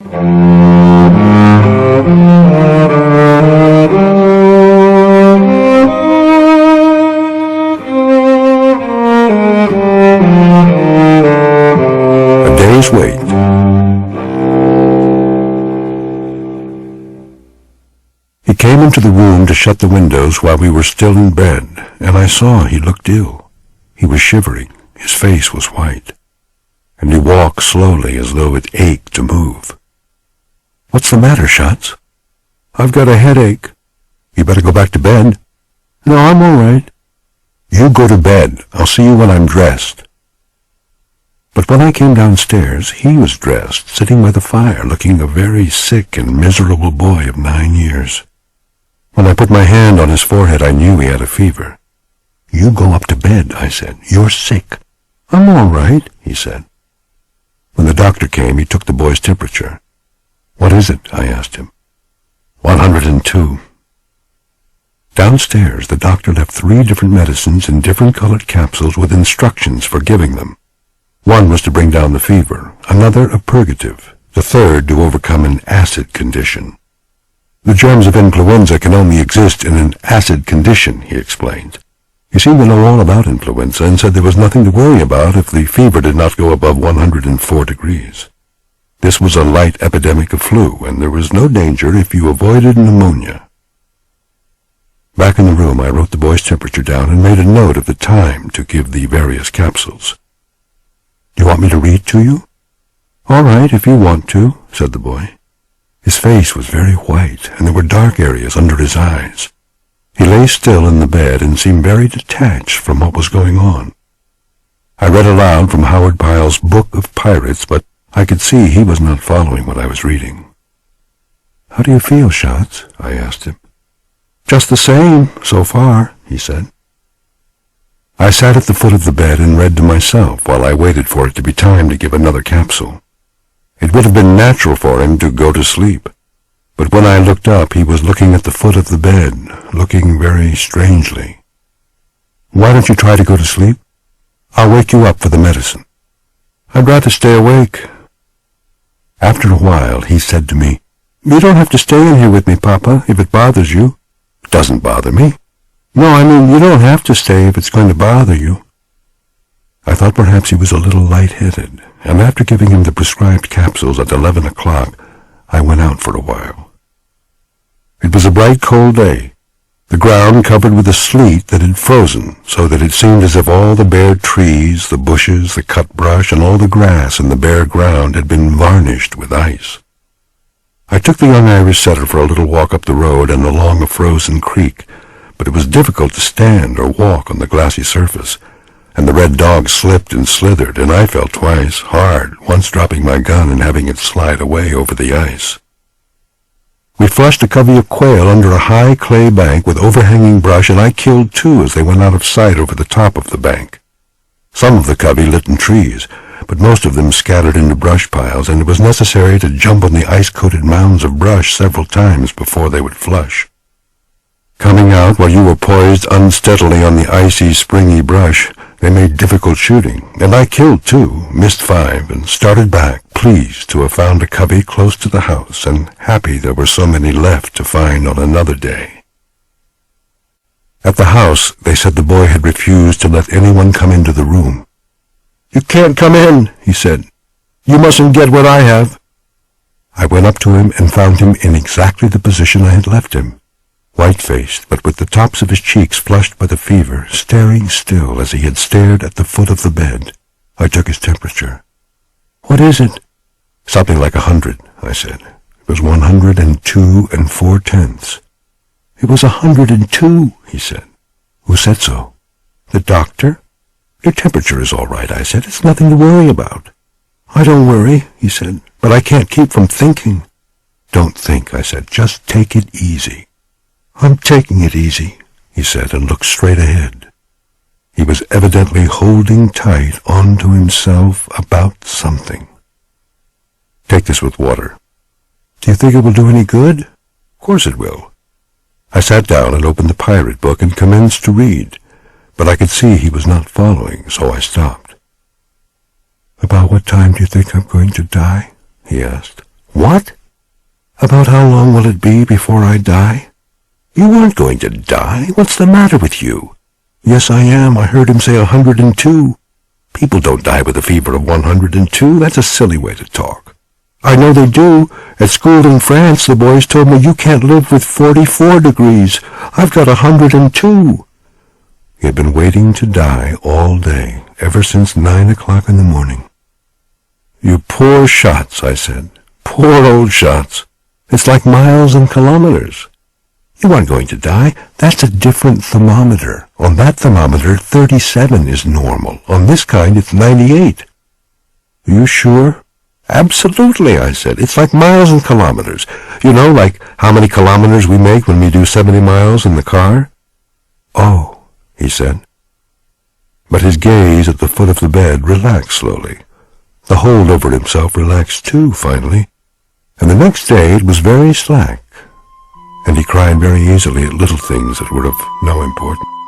A day's wait. He came into the room to shut the windows while we were still in bed, and I saw he looked ill. He was shivering, his face was white, and he walked slowly as though it ached to move. "What's the matter, Schatz?" "I've got a headache." "You better go back to bed." "No, I'm all right." "You go to bed. I'll see you when I'm dressed." But when I came downstairs, he was dressed, sitting by the fire, looking a very sick and miserable boy of 9 years. When I put my hand on his forehead, I knew he had a fever. "You go up to bed," I said. "You're sick." "I'm all right," he said. When the doctor came, he took the boy's temperature. "What is it?" I asked him. 102. Downstairs, the doctor left 3 different medicines in different colored capsules with instructions for giving them. One was to bring down the fever, another a purgative, the third to overcome an acid condition. "The germs of influenza can only exist in an acid condition," he explained. He seemed to know all about influenza and said there was nothing to worry about if the fever did not go above 104 degrees. This was a light epidemic of flu, and there was no danger if you avoided pneumonia. Back in the room, I wrote the boy's temperature down and made a note of the time to give the various capsules. "Do you want me to read to you?" "All right, if you want to," said the boy. His face was very white, and there were dark areas under his eyes. He lay still in the bed and seemed very detached from what was going on. I read aloud from Howard Pyle's Book of Pirates, but I could see he was not following what I was reading. "How do you feel, Schatz?" I asked him. "Just the same, so far," he said. I sat at the foot of the bed and read to myself while I waited for it to be time to give another capsule. It would have been natural for him to go to sleep, but when I looked up, he was looking at the foot of the bed, looking very strangely. "Why don't you try to go to sleep? I'll wake you up for the medicine." "I'd rather stay awake." After a while, he said to me, "You don't have to stay in here with me, Papa, if it bothers you." "Doesn't bother me." "No, I mean, you don't have to stay if it's going to bother you." I thought perhaps he was a little light-headed, and after giving him the prescribed capsules at 11 o'clock, I went out for a while. It was a bright, cold day, the ground covered with a sleet that had frozen, so that it seemed as if all the bare trees, the bushes, the cut brush, and all the grass in the bare ground had been varnished with ice. I took the young Irish setter for a little walk up the road and along a frozen creek, but it was difficult to stand or walk on the glassy surface, and the red dog slipped and slithered, and I fell twice, hard, once dropping my gun and having it slide away over the ice. We flushed a covey of quail under a high clay bank with overhanging brush, and I killed 2 as they went out of sight over the top of the bank. Some of the covey lit in trees, but most of them scattered into brush piles, and it was necessary to jump on the ice-coated mounds of brush several times before they would flush. Coming out while you were poised unsteadily on the icy, springy brush, they made difficult shooting, and I killed 2, missed 5, and started back, pleased to have found a covey close to the house, and happy there were so many left to find on another day. At the house, they said the boy had refused to let anyone come into the room. "You can't come in," he said. "You mustn't get what I have." I went up to him and found him in exactly the position I had left him, white-faced, but with the tops of his cheeks flushed by the fever, staring still as he had stared at the foot of the bed. I took his temperature. "What is it?" "Something like 100, I said. It was 102 4/10. "It was 102, he said. "Who said so?" "The doctor." "Your temperature is all right," I said. "It's nothing to worry about." "I don't worry," he said, "but I can't keep from thinking." "Don't think," I said. "Just take it easy." "I'm taking it easy," he said, and looked straight ahead. He was evidently holding tight onto himself about something. "Take this with water." "Do you think it will do any good?" "Of course it will." I sat down and opened the pirate book and commenced to read, but I could see he was not following, so I stopped. "About what time do you think I'm going to die?" he asked. What? About how long will it be before I die? You aren't going to die. What's the matter with you? Yes, I am. I heard him say 102. People don't die with a fever of 102. That's a silly way to talk. I know they do. At school in France, the boys told me you can't live with 44 degrees. I've got 102. He had been waiting to die all day, ever since 9 o'clock in the morning. You poor shots, I said. Poor old shots. It's like miles and kilometers. You aren't going to die. That's a different thermometer. On that thermometer, 37 is normal. On this kind, it's 98. Are you sure? Absolutely, I said. It's like miles and kilometers. You know, like how many kilometers we make when we do 70 miles in the car? Oh, he said. But his gaze at the foot of the bed relaxed slowly. The hold over himself relaxed too, finally. And the next day it was very slack. And he cried very easily at little things that were of no importance.